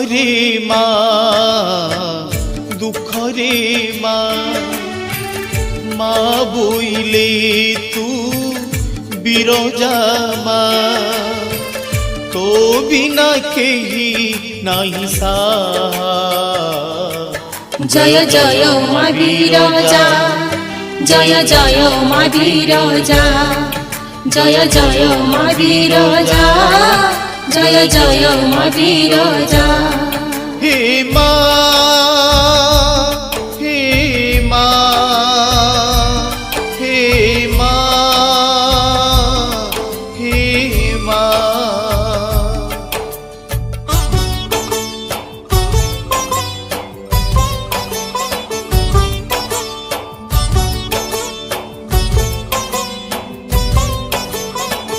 রে মা, দুঃখ রে মা, মা বইলে তু বিরজা মা, তো বিনা কেহি নাই সাহা। জয় জয় মা বিরজা, জয় জয় মা বিরজা, জয় জয় মা বিরজা, জয় জয় মা বিরজা। হে মা